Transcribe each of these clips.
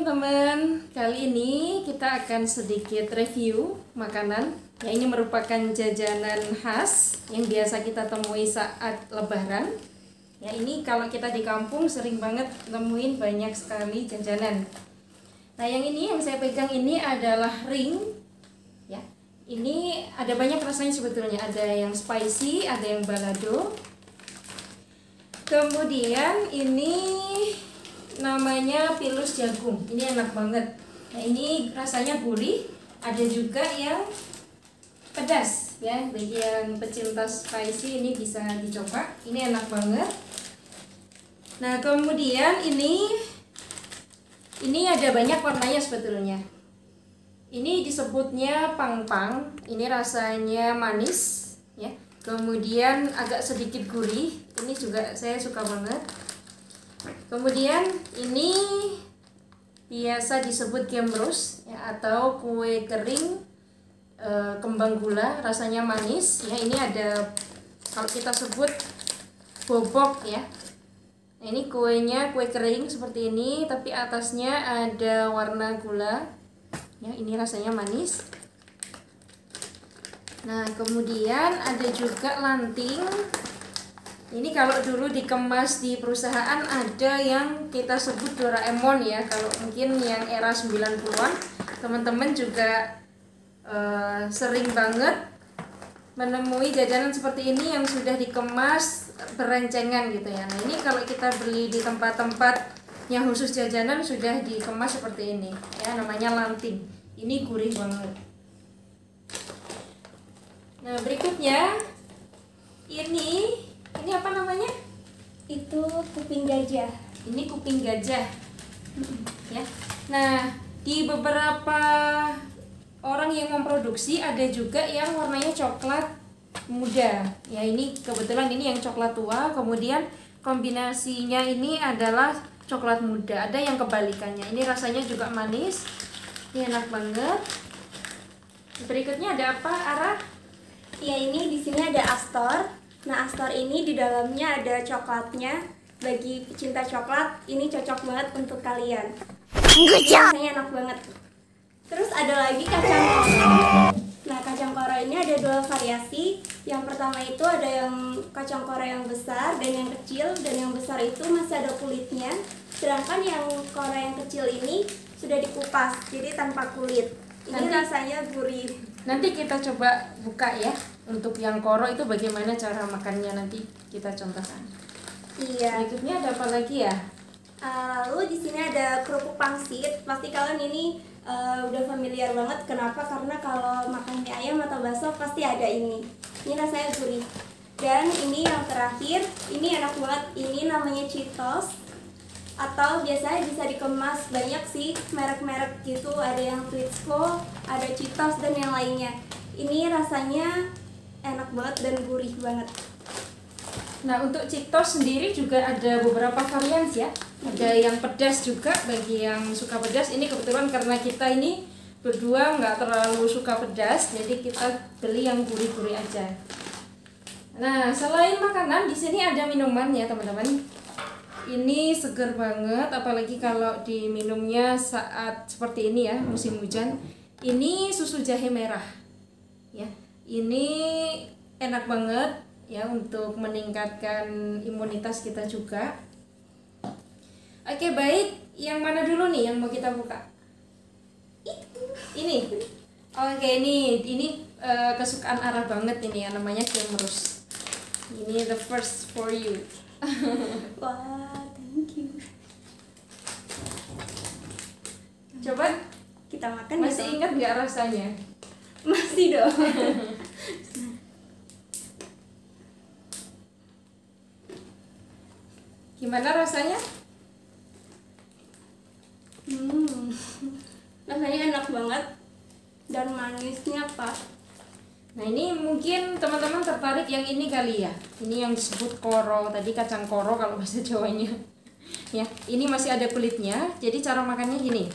teman-teman, kali ini kita akan sedikit review makanan. Ya, ini merupakan jajanan khas yang biasa kita temui saat lebaran. Ya, ini kalau kita di kampung sering banget nemuin banyak sekali jajanan. Nah, yang ini yang saya pegang ini adalah ring. Ya, ini ada banyak rasanya sebetulnya. Ada yang spicy, ada yang balado. Kemudian ini namanya pilus jagung. Ini enak banget. Nah, ini rasanya gurih. Ada juga yang pedas ya. Bagi yang pecinta spicy ini bisa dicoba. Ini enak banget. Nah, kemudian ini ada banyak warnanya sebetulnya. Ini disebutnya pangpang. Ini rasanya manis ya. Kemudian agak sedikit gurih. Ini juga saya suka banget. Kemudian ini biasa disebut gemrus ya, atau kue kering kembang gula, rasanya manis ya. Ini ada, kalau kita sebut bobok ya. Nah, ini kuenya kue kering seperti ini, tapi atasnya ada warna gula ya. Ini rasanya manis. Nah, kemudian ada juga lanting. Ini kalau dulu dikemas di perusahaan ada yang kita sebut Doraemon ya. Kalau mungkin yang era 90-an, teman-teman juga sering banget menemui jajanan seperti ini yang sudah dikemas berencengan gitu ya. Nah, ini kalau kita beli di tempat-tempat yang khusus jajanan sudah dikemas seperti ini ya, namanya lanting. Ini gurih banget. Nah, berikutnya ini apa namanya? Itu kuping gajah. Ini kuping gajah ya. Nah, di beberapa orang yang memproduksi ada juga yang warnanya coklat muda ya. Ini kebetulan ini yang coklat tua, kemudian kombinasinya ini adalah coklat muda. Ada yang kebalikannya. Ini rasanya juga manis. Ini enak banget. Berikutnya ada apa, Ara? Ya, ini di sini ada Astor. Nah, Astor ini di dalamnya ada coklatnya. Bagi pecinta coklat, ini cocok banget untuk kalian. Rasanya enak banget. Terus ada lagi kacang koro. Nah, kacang koro ini ada dua variasi. Yang pertama itu ada yang kacang koro yang besar dan yang kecil. Dan yang besar itu masih ada kulitnya. Sedangkan yang koro yang kecil ini sudah dikupas, jadi tanpa kulit. Ini rasanya gurih. Nanti kita coba buka ya. Untuk yang koro itu bagaimana cara makannya, nanti kita contohkan. Iya. Berikutnya ada apa lagi ya? Lalu di sini ada kerupuk pangsit. Pasti kalian ini udah familiar banget. Kenapa? Karena kalau makan mie ayam atau bakso pasti ada ini. Ini rasanya gurih. Dan ini yang terakhir, ini enak banget. Ini namanya Cheetos. Atau biasanya bisa dikemas banyak sih merek-merek gitu. Ada yang Twixco, ada Cheetos dan yang lainnya. Ini rasanya enak banget dan gurih banget. Nah, untuk Cheetos sendiri juga ada beberapa varian ya. Ada yang pedas juga bagi yang suka pedas. Ini kebetulan karena kita ini berdua nggak terlalu suka pedas, jadi kita beli yang gurih-gurih aja. Nah, selain makanan, di sini ada minuman ya teman-teman. Ini seger banget, apalagi kalau diminumnya saat seperti ini ya, musim hujan. Ini susu jahe merah ya. Ini enak banget ya untuk meningkatkan imunitas kita juga. Oke, baik, yang mana dulu nih yang mau kita buka? Ini. Oke, ini kesukaan Ara banget ini ya, namanya gemrus. Ini the first for you. Wah, thank you. Coba Kita makan. masih ya, ingat nggak rasanya? Masih dong. Gimana rasanya? Rasanya enak banget dan manisnya pas. Nah, ini mungkin teman-teman tertarik yang ini kali ya. Ini yang disebut koro, tadi kacang koro kalau bahasa Jawanya. Ya, ini masih ada kulitnya. Jadi cara makannya gini.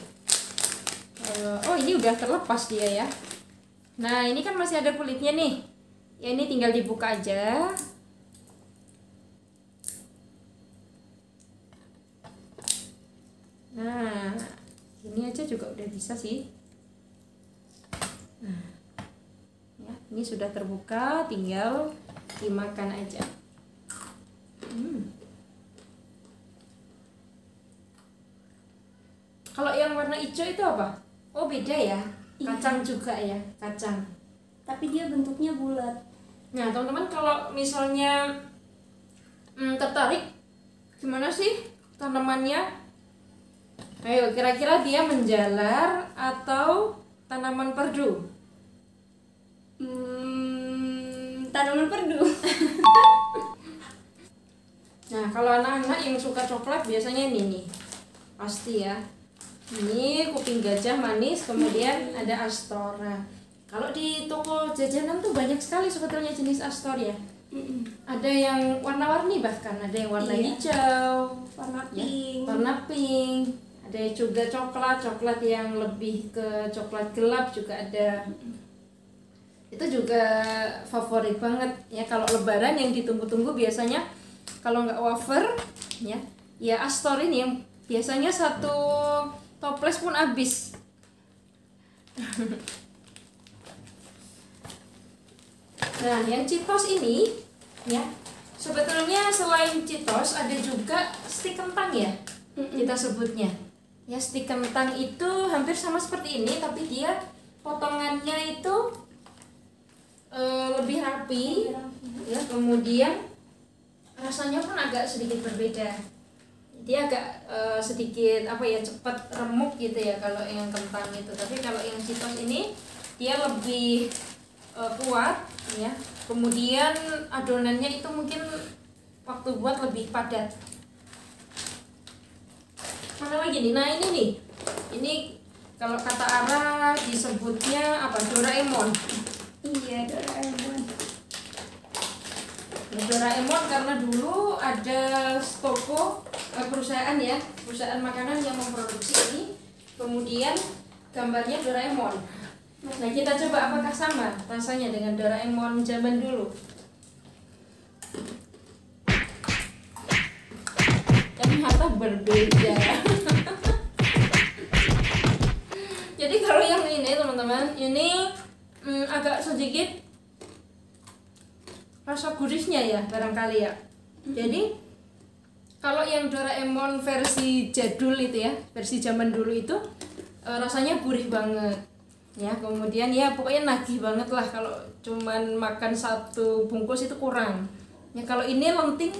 Oh, ini udah terlepas dia ya. Nah, ini kan masih ada kulitnya nih. Ya, ini tinggal dibuka aja. Nah, Ini aja juga udah bisa sih. Nah, ya, ini sudah terbuka, tinggal dimakan aja. Kalau yang warna hijau itu apa? Oh, beda ya. Kacang juga ya, kacang. Tapi dia bentuknya bulat. Nah, teman-teman kalau misalnya tertarik, gimana sih tanamannya? Ayo, kira-kira dia menjalar atau tanaman perdu? Tanaman perdu. Nah, kalau anak-anak yang suka coklat biasanya ini nih. Pasti ya. Ini kuping gajah manis, kemudian ada Astor. Nah, kalau di toko jajanan tuh banyak sekali sebetulnya jenis Astor ya. Ada yang warna-warni, bahkan ada yang warna hijau, warna pink. warna pink. Ada juga coklat yang lebih ke coklat gelap juga ada. Itu juga favorit banget ya kalau lebaran yang ditunggu-tunggu biasanya. Kalau nggak wafer ya Astor ini yang biasanya satu toples pun habis. Nah, yang Cheetos ini ya, sebetulnya selain Cheetos ada juga stik kentang ya, kita sebutnya. Ya, stik kentang itu hampir sama seperti ini, tapi dia potongannya itu lebih rapi, ya. Kemudian rasanya pun agak sedikit berbeda. Dia agak sedikit cepat remuk gitu ya kalau yang kentang itu. Tapi kalau yang Cheetos ini dia lebih kuat ya. Kemudian adonannya itu mungkin waktu buat lebih padat. Mana lagi nih? Nah, ini nih. Ini kalau kata Ara disebutnya apa? Doraemon. Iya, Doraemon. Doraemon karena dulu ada toko perusahaan makanan yang memproduksi ini, kemudian gambarnya Doraemon. Nah, kita coba apakah sama rasanya dengan Doraemon zaman dulu. Ternyata berbeda. Jadi kalau yang ini teman-teman, ini agak sedikit rasa gurihnya ya barangkali ya. Jadi kalau yang Doraemon versi jadul itu ya, versi zaman dulu itu rasanya gurih banget ya. Kemudian ya pokoknya nagih banget lah, kalau cuman makan satu bungkus itu kurang ya. Kalau ini lenting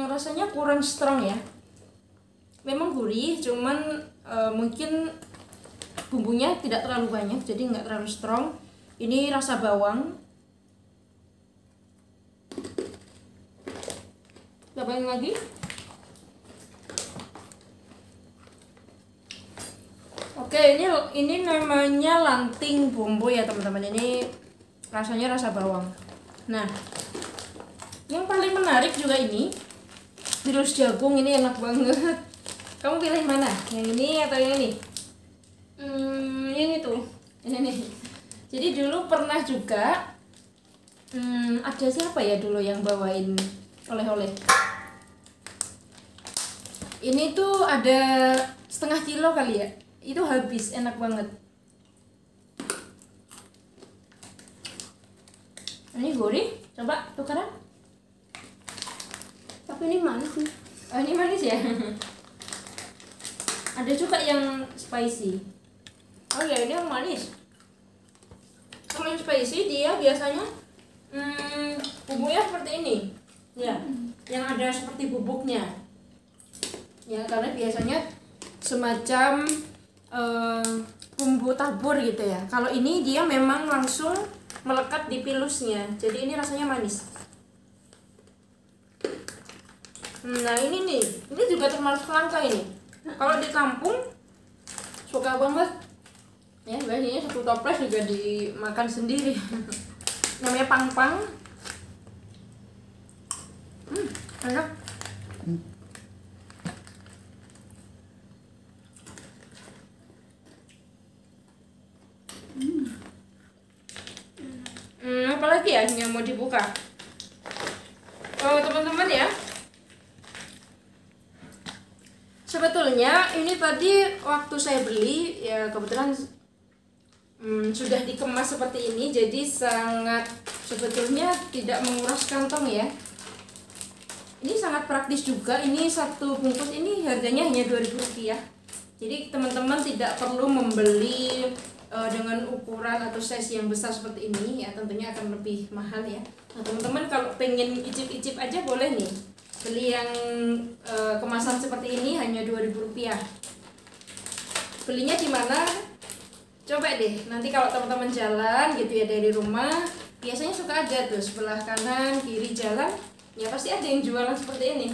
rasanya kurang strong ya. Memang gurih, cuman mungkin bumbunya tidak terlalu banyak, jadi nggak terlalu strong. Ini rasa bawang. Cobain lagi. Oke, ini namanya lanting bumbu ya teman-teman. Ini rasanya rasa bawang. Nah, yang paling menarik juga ini virus jagung. Ini enak banget. Kamu pilih mana? Yang ini atau yang ini? Yang itu. Ini nih. Jadi dulu pernah juga ada siapa ya dulu yang bawain oleh-oleh. Ini tuh ada setengah kilo kali ya. Itu habis, enak banget. Ini gurih, coba tukaran. Tapi ini manis nih. Oh, ini manis ya. Ada juga yang spicy. Oh ya, ini yang manis. Kalau yang spicy dia biasanya bumbunya seperti ini. Ya, yang ada seperti bubuknya. Ya, karena biasanya semacam bumbu tabur gitu ya. Kalau ini dia memang langsung melekat di pilusnya, jadi ini rasanya manis. Nah, ini juga termasuk langka ini. Kalau di kampung suka banget ya, biasanya satu toples juga dimakan sendiri. Namanya pangpang. Enak. Apalagi ya yang mau dibuka? Oh, teman-teman ya. Sebetulnya ini tadi waktu saya beli ya kebetulan sudah dikemas seperti ini, jadi sangat sebetulnya tidak menguras kantong ya. Ini sangat praktis juga. Ini satu bungkus ini harganya hanya Rp2.000. Jadi teman-teman tidak perlu membeli dengan ukuran atau size yang besar seperti ini ya, tentunya akan lebih mahal ya. Nah teman-teman kalau pengen icip-icip aja boleh nih, beli yang kemasan seperti ini hanya Rp2.000. Belinya di mana? Coba deh, nanti kalau teman-teman jalan gitu ya dari rumah, biasanya suka ada tuh sebelah kanan kiri jalan, ya pasti ada yang jualan seperti ini.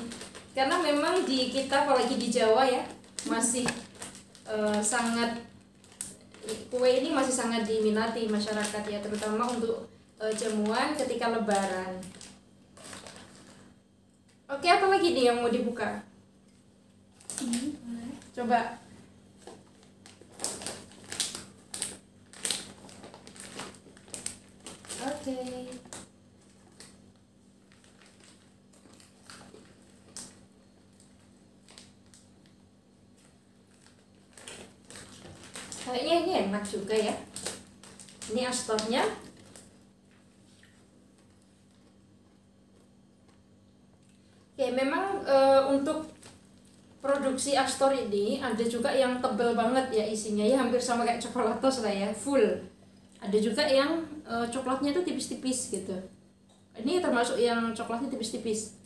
Karena memang di kita apalagi di Jawa ya, masih sangat kue ini masih sangat diminati masyarakat ya, terutama untuk jamuan ketika lebaran. Oke, apa lagi nih yang mau dibuka? Coba. Oke. Kayaknya ini enak juga ya. Ini astornya. Oke, memang untuk produksi Astor ini ada juga yang tebal banget ya isinya ya, hampir sama kayak coklatos lah ya, full. Ada juga yang coklatnya itu tipis-tipis gitu. Ini termasuk yang coklatnya tipis-tipis.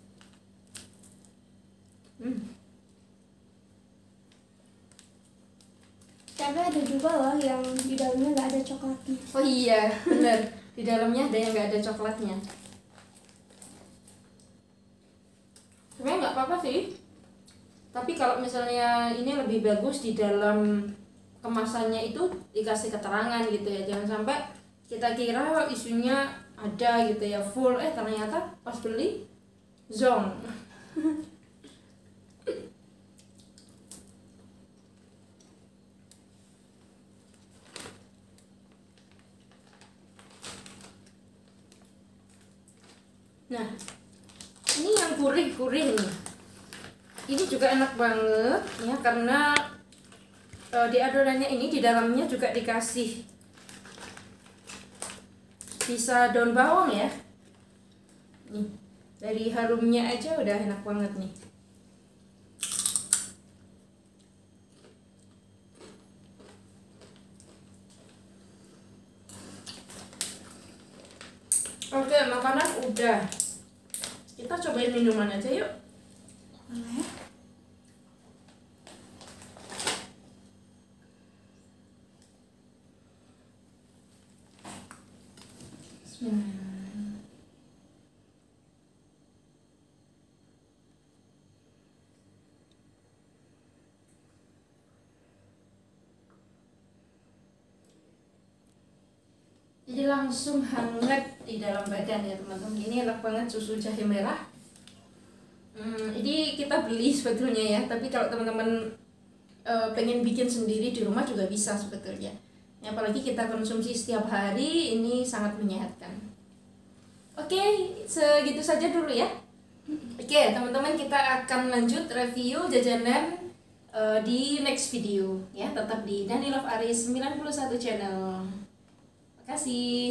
Tapi ada juga loh yang di dalamnya nggak ada coklatnya. Oh iya, bener. Di dalamnya ada yang nggak ada coklatnya. Sebenarnya nggak apa-apa sih. Tapi kalau misalnya ini lebih bagus di dalam kemasannya itu dikasih keterangan gitu ya. Jangan sampai kita kira isunya ada gitu ya full, ternyata pas beli zong. Nah, ini yang gurih-gurih nih. Ini juga enak banget ya, karena di adonannya ini di dalamnya juga dikasih bisa daun bawang ya. Nih, dari harumnya aja udah enak banget nih. Oke, makanan udah. Kita cobain minuman aja yuk. Boleh. Bismillah. Jadi langsung hangat di dalam badan ya teman-teman. Ini enak banget, susu jahe merah. Ini kita beli sebetulnya ya, tapi kalau teman-teman pengen bikin sendiri di rumah juga bisa sebetulnya. Ya, apalagi kita konsumsi setiap hari, ini sangat menyehatkan. Oke, segitu saja dulu ya. Oke, teman-teman, kita akan lanjut review jajanan di next video ya. Tetap di Dani Love Aris 91 channel. Terima kasih.